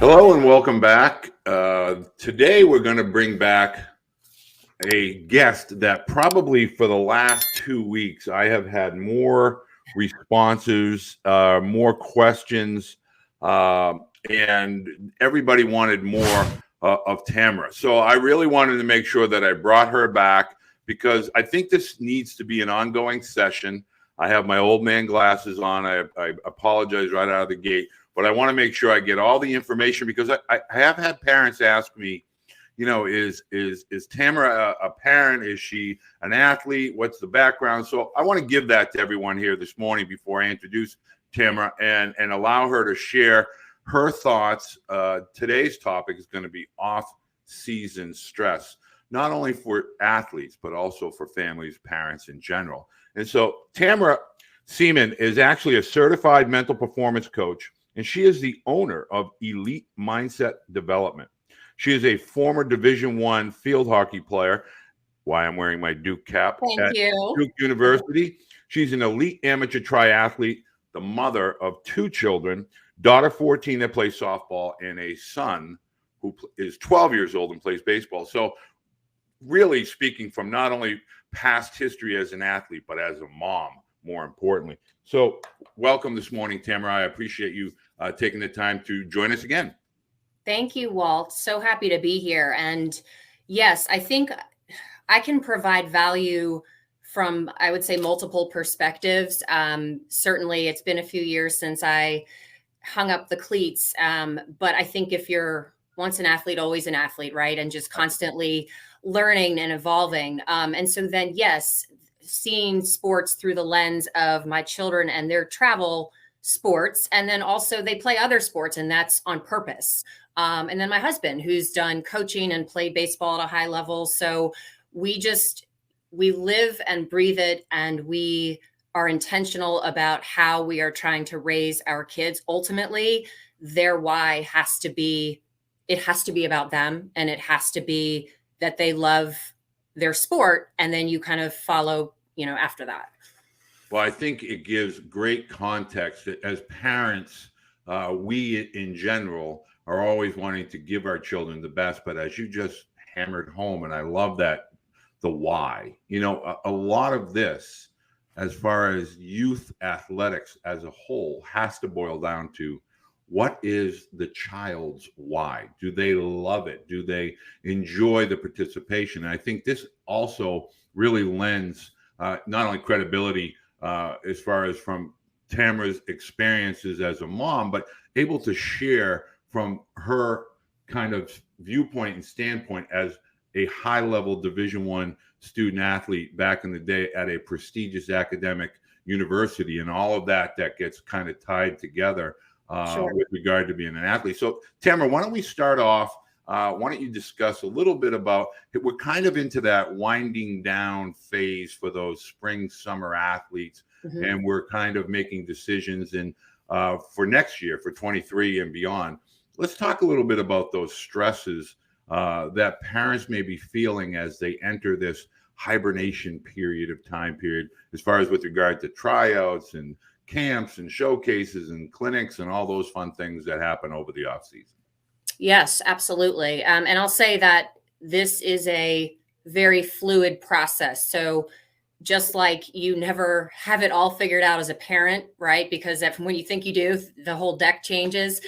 Hello and welcome back. Today we're going to bring back a guest that probably for the last 2 weeks I have had more responses, more questions, and everybody wanted more of Tamara. So I really wanted to make sure that I brought her back because I think this needs to be an ongoing session. I have my old man glasses on. I apologize right out of the gate. But I want to make sure I get all the information because I have had parents ask me, is Tamara a parent? Is she an athlete? What's the background? So I want to give that to everyone here this morning before I introduce Tamara and allow her to share her thoughts. Today's topic is going to be off-season stress, not only for athletes, but also for families, parents in general. And so Tamara Siemon is actually a certified mental performance coach, and she is the owner of Elite Mindset Development. She is a former Division I field hockey player, why I'm wearing my Duke cap, at Duke University. She's an elite amateur triathlete, the mother of 2 children, daughter 14 that plays softball, and a son who is 12 years old and plays baseball. So really speaking from not only past history as an athlete, but as a mom, more importantly. So welcome this morning, Tamara. I appreciate you taking the time to join us again. Thank you, Walt. So happy to be here. And yes, I think I can provide value from, I would say, multiple perspectives. Certainly, it's been a few years since I hung up the cleats. But I think if you're once an athlete, always an athlete, right? And just constantly learning and evolving. And so then, yes, seeing sports through the lens of my children and their travel sports. And then also they play other sports, and that's on purpose. And then my husband, who's done coaching and played baseball at a high level. So we live and breathe it, and we are intentional about how we are trying to raise our kids. Ultimately, their why has to be about them, and it has to be that they love their sport, and then you kind of follow, after that. Well, I think it gives great context that as parents, we in general are always wanting to give our children the best. But as you just hammered home, and I love that, the why, a lot of this, as far as youth athletics as a whole, has to boil down to what is the child's why? Do they love it? Do they enjoy the participation? And I think this also really lends not only credibility as far as from Tamara's experiences as a mom, but able to share from her kind of viewpoint and standpoint as a high-level Division I student athlete back in the day at a prestigious academic university, and all of that gets kind of tied together with regard to being an athlete. So, Tamara, why don't we start off? Why don't you discuss a little bit about, we're kind of into that winding down phase for those spring, summer athletes, and we're kind of making decisions for next year, for 23 and beyond. Let's talk a little bit about those stresses that parents may be feeling as they enter this hibernation time period, as far as with regard to tryouts and camps and showcases and clinics and all those fun things that happen over the off season. Yes, absolutely. And I'll say that this is a very fluid process. So just like you never have it all figured out as a parent, right? Because when you think you do, the whole deck changes.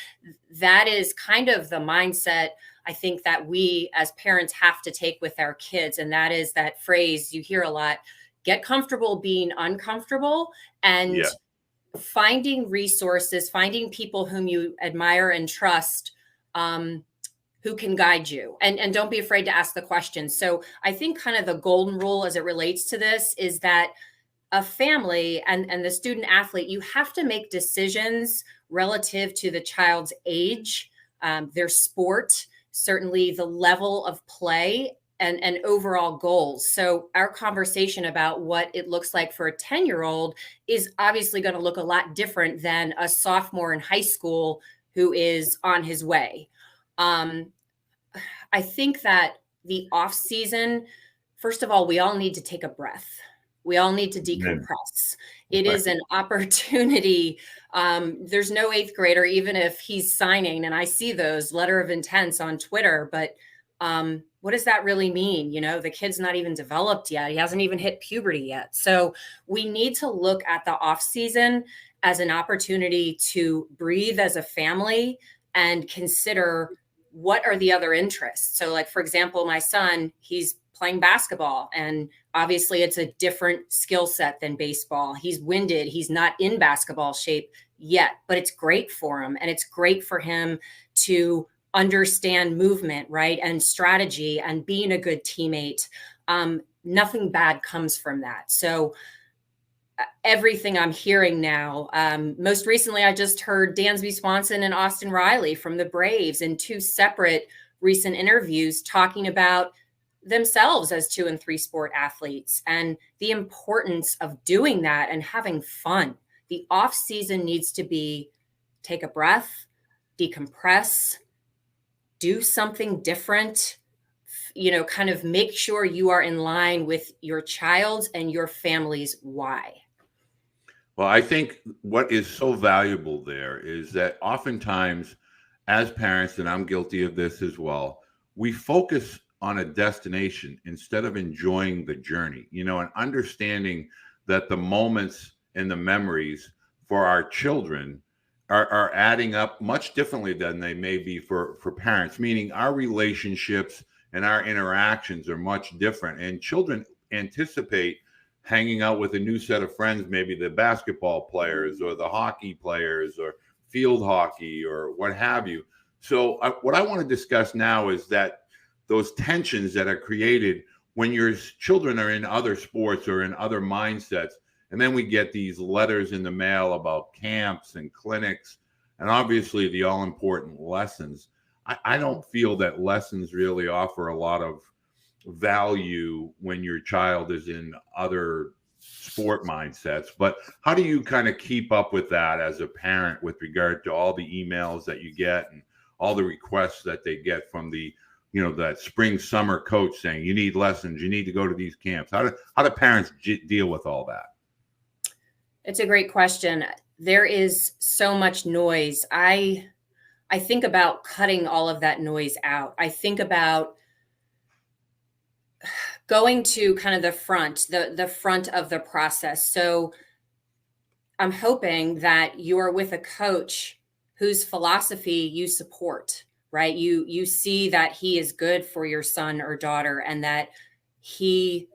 That is kind of the mindset I think that we as parents have to take with our kids. And that is that phrase you hear a lot: get comfortable being uncomfortable. And finding resources, finding people whom you admire and trust, who can guide you, and don't be afraid to ask the questions. So I think kind of the golden rule as it relates to this is that a family and the student athlete, you have to make decisions relative to the child's age, their sport, certainly the level of play, and overall goals. So our conversation about what it looks like for a 10-year-old is obviously going to look a lot different than a sophomore in high school who is on his way. I think that the off season, first of all, we all need to take a breath, We all need to Amen. decompress. It Right. is an opportunity. There's no eighth grader, even if he's signing, and I see those letter of intents on Twitter, but what does that really mean? You know, the kid's not even developed yet. He hasn't even hit puberty yet. So we need to look at the off season as an opportunity to breathe as a family and consider what are the other interests. So, like, for example, my son, he's playing basketball, and obviously it's a different skill set than baseball. He's winded. He's not in basketball shape yet, but it's great for him. And it's great for him to understand movement, right? And strategy and being a good teammate. Nothing bad comes from that. So everything I'm hearing now, most recently, I just heard Dansby Swanson and Austin Riley from the Braves in two separate recent interviews talking about themselves as 2 and 3 sport athletes and the importance of doing that and having fun. The off season needs to be take a breath, decompress, do something different, you know, kind of make sure you are in line with your child's and your family's why. Well, I think what is so valuable there is that oftentimes, as parents, and I'm guilty of this as well, we focus on a destination instead of enjoying the journey, you know, and understanding that the moments and the memories for our children are adding up much differently than they may be for parents, meaning our relationships and our interactions are much different. And children anticipate hanging out with a new set of friends, maybe the basketball players or the hockey players or field hockey or what have you. So what I want to discuss now is that those tensions that are created when your children are in other sports or in other mindsets. And then we get these letters in the mail about camps and clinics and obviously the all important lessons. I don't feel that lessons really offer a lot of value when your child is in other sport mindsets. But how do you kind of keep up with that as a parent with regard to all the emails that you get and all the requests that they get from the, you know, that spring summer coach saying you need lessons, you need to go to these camps? How do parents deal with all that? It's a great question. There is so much noise. I think about cutting all of that noise out. I think about going to kind of the front of the process. So I'm hoping that you're with a coach whose philosophy you support, right? You see that he is good for your son or daughter and that he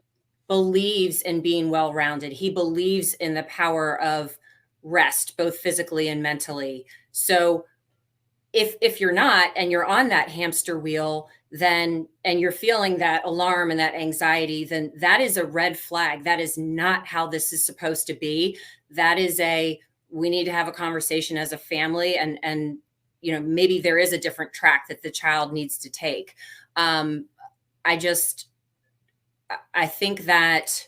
believes in being well-rounded. He believes in the power of rest, both physically and mentally. So if you're not and you're on that hamster wheel, then and you're feeling that alarm and that anxiety, then that is a red flag. That is not how this is supposed to be. That is we need to have a conversation as a family and you know, maybe there is a different track that the child needs to take. I think that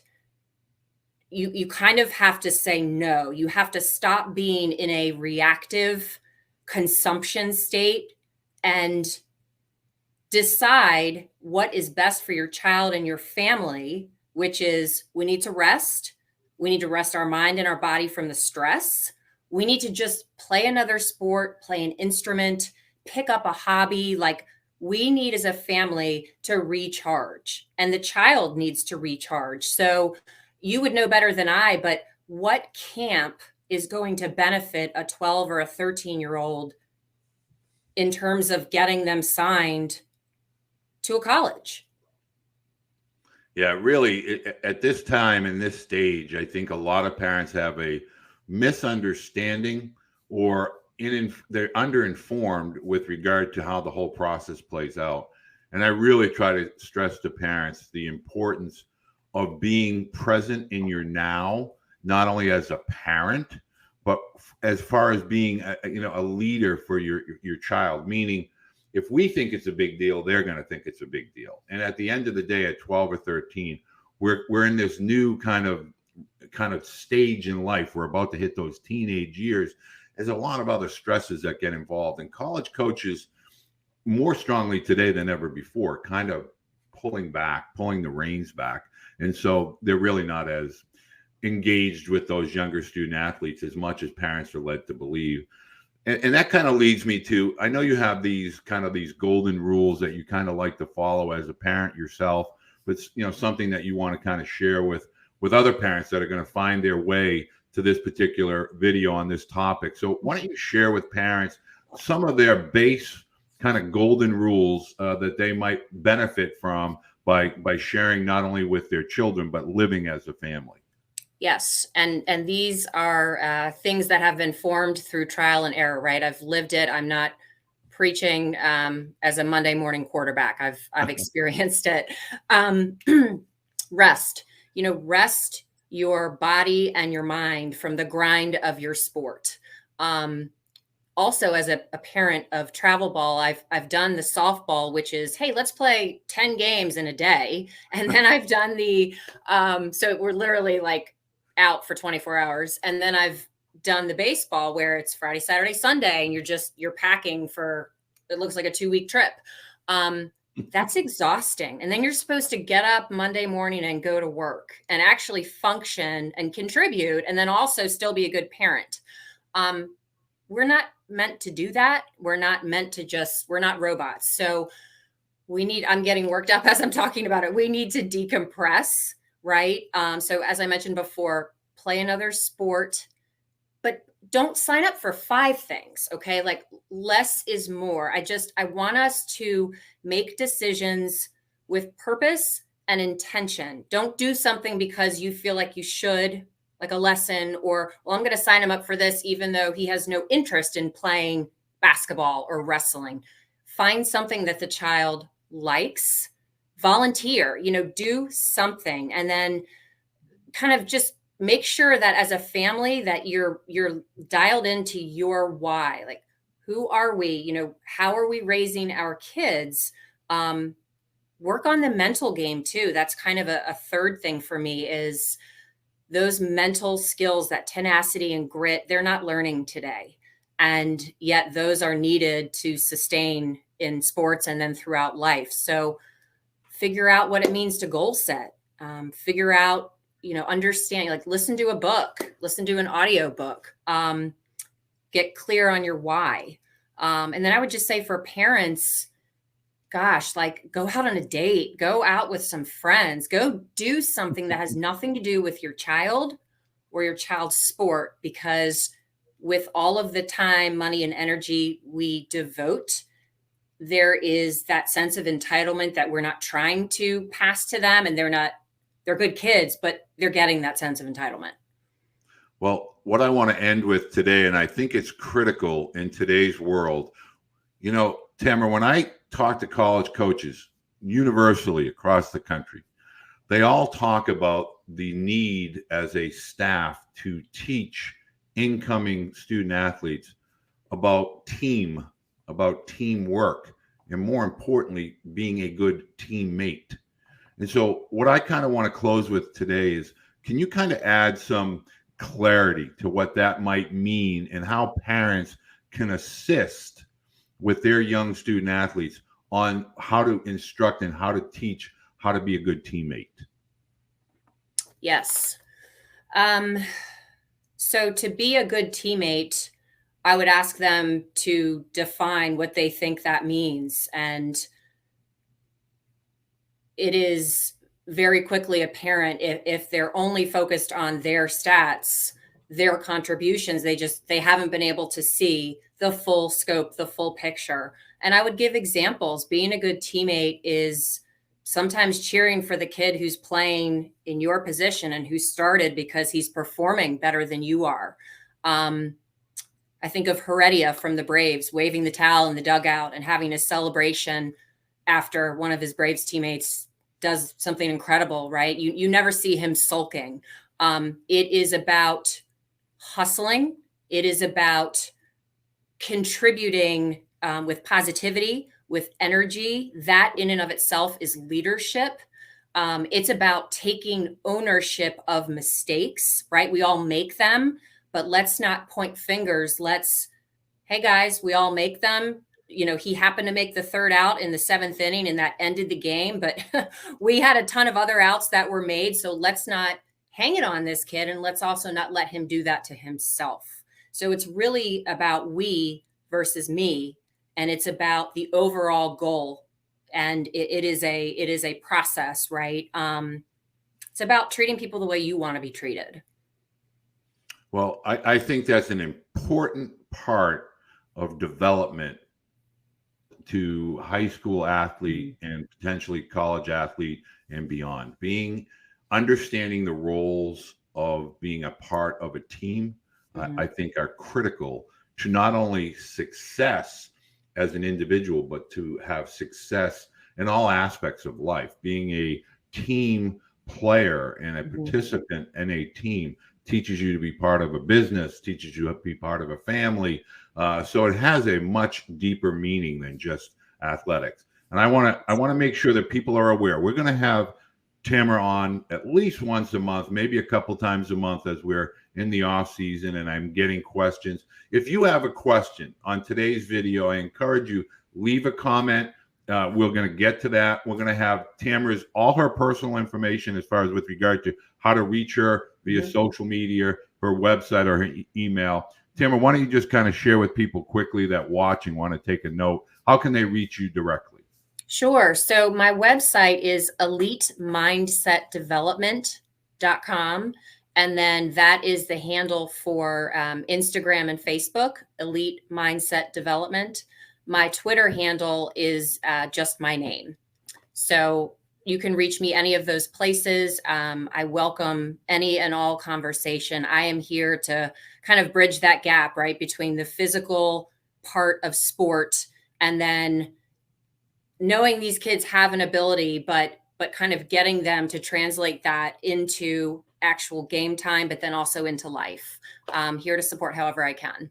you kind of have to say no. You have to stop being in a reactive consumption state and decide what is best for your child and your family, which is we need to rest. We need to rest our mind and our body from the stress. We need to just play another sport, play an instrument, pick up a hobby. Like we need as a family to recharge and the child needs to recharge. So you would know better than I, but what camp is going to benefit a 12 or a 13-year-old in terms of getting them signed to a college? Yeah, really, at this time in this stage, I think a lot of parents have a misunderstanding or they're underinformed with regard to how the whole process plays out. And I really try to stress to parents the importance of being present in your now, not only as a parent, but as far as being a leader for your child. Meaning, if we think it's a big deal, they're going to think it's a big deal. And at the end of the day, at 12 or 13, we're in this new kind of stage in life. We're about to hit those teenage years. There's a lot of other stresses that get involved, and college coaches more strongly today than ever before kind of pulling back, pulling the reins back. And so they're really not as engaged with those younger student athletes as much as parents are led to believe. And that kind of leads me to, I know you have these golden rules that you kind of like to follow as a parent yourself, but something that you want to kind of share with other parents that are going to find their way to this particular video on this topic. So why don't you share with parents some of their base kind of golden rules that they might benefit from by sharing not only with their children, but living as a family? Yes. And these are things that have been formed through trial and error, right? I've lived it. I'm not preaching as a Monday morning quarterback. I've experienced it. Rest, rest your body and your mind from the grind of your sport. Also, as a parent of travel ball, I've done the softball, which is, hey, let's play 10 games in a day. And then I've done the, so we're literally like out for 24 hours. And then I've done the baseball where it's Friday, Saturday, Sunday, and you're packing for, it looks like a 2-week trip. That's exhausting. And then you're supposed to get up Monday morning and go to work and actually function and contribute, and then also still be a good parent. We're not meant to do that. We're not meant to we're not robots. So I'm getting worked up as I'm talking about it. We need to decompress, right? So as I mentioned before, play another sport, but don't sign up for 5 things. Okay. Like less is more. I want us to make decisions with purpose and intention. Don't do something because you feel like you should, like a lesson, or, well, I'm going to sign him up for this, even though he has no interest in playing basketball or wrestling. Find something that the child likes, volunteer, do something, and then kind of just make sure that as a family that you're dialed into your why. Like, who are we? How are we raising our kids? Work on the mental game too. That's kind of a third thing for me, is those mental skills, that tenacity and grit, they're not learning today. And yet those are needed to sustain in sports and then throughout life. So figure out what it means to goal set. Figure out, understand, like listen to a book, listen to an audio book, get clear on your why. And then I would just say for parents, gosh, like go out on a date, go out with some friends, go do something that has nothing to do with your child or your child's sport, because with all of the time, money, and energy we devote, there is that sense of entitlement that we're not trying to pass to them, and they're good kids, but they're getting that sense of entitlement. Well, what I want to end with today, and I think it's critical in today's world, Tamara, when I talk to college coaches universally across the country, they all talk about the need as a staff to teach incoming student athletes about teamwork, and more importantly, being a good teammate. And so what I kind of want to close with today is, can you kind of add some clarity to what that might mean and how parents can assist with their young student athletes on how to instruct and how to teach how to be a good teammate? Yes. So to be a good teammate, I would ask them to define what they think that means. And it is very quickly apparent if they're only focused on their stats, their contributions, they haven't been able to see the full scope, the full picture. And I would give examples. Being a good teammate is sometimes cheering for the kid who's playing in your position and who started because he's performing better than you are. I think of Heredia from the Braves waving the towel in the dugout and having a celebration after one of his Braves teammates does something incredible, right? You never see him sulking. It is about hustling. It is about contributing with positivity, with energy. That in and of itself is leadership. It's about taking ownership of mistakes, right? We all make them, but let's not point fingers. Hey guys, we all make them. he happened to make the third out in the 7th inning and that ended the game, but we had a ton of other outs that were made. So let's not hang it on this kid, and let's also not let him do that to himself. So it's really about we versus me, and it's about the overall goal. And it is a process, right? It's about treating people the way you want to be treated. Well, I think that's an important part of development to high school athlete and potentially college athlete and beyond. Understanding the roles of being a part of a team, I think are critical to not only success as an individual, but to have success in all aspects of life. Being a team player and a participant in a team teaches you to be part of a business, teaches you to be part of a family. So it has a much deeper meaning than just athletics. And I want to make sure that people are aware. We're going to have Tamara on at least once a month, maybe a couple times a month as we're in the off season and I'm getting questions. If you have a question on today's video, I encourage you, leave a comment. We're going to get to that. We're going to have Tamara's all her personal information as far as with regard to how to reach her via social media, her website, or her email. Tamara, why don't you just kind of share with people quickly that watch and want to take a note? How can they reach you directly? Sure. So my website is elitemindsetdevelopment.com. And then that is the handle for Instagram and Facebook, Elite Mindset Development. My Twitter handle is just my name. So you can reach me any of those places. I welcome any and all conversation. I am here to kind of bridge that gap, right, between the physical part of sport and then knowing these kids have an ability, but kind of getting them to translate that into actual game time, but then also into life. I'm here to support however I can.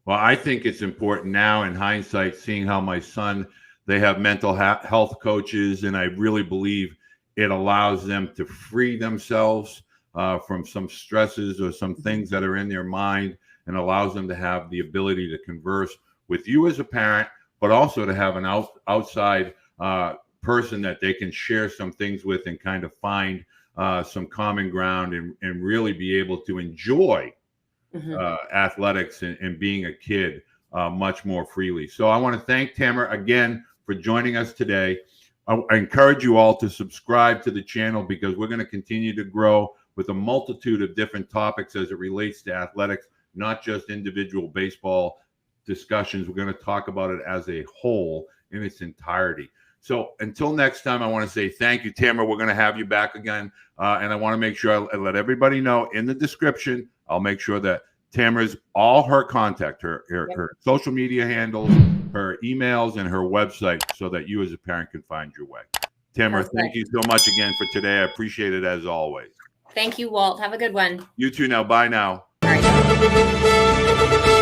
Well, I think it's important now in hindsight, seeing how my son, they have mental health coaches, and I really believe it allows them to free themselves from some stresses or some things that are in their mind, and allows them to have the ability to converse with you as a parent, but also to have an outside person that they can share some things with and kind of find some common ground and really be able to enjoy athletics and being a kid much more freely. So I want to thank Tamara again for joining us today. I encourage you all to subscribe to the channel because we're going to continue to grow with a multitude of different topics as it relates to athletics, not just individual baseball discussions. We're going to talk about it as a whole in its entirety. So until next time, I want to say thank you, Tamara. We're going to have you back again. And I want to make sure I let everybody know in the description, I'll make sure that Tamara's all her contact, her social media handles, her emails, and her website so that you as a parent can find your way. Tamara, thank you so much again for today. I appreciate it as always. Thank you, Walt. Have a good one. You too now. Bye now. All right.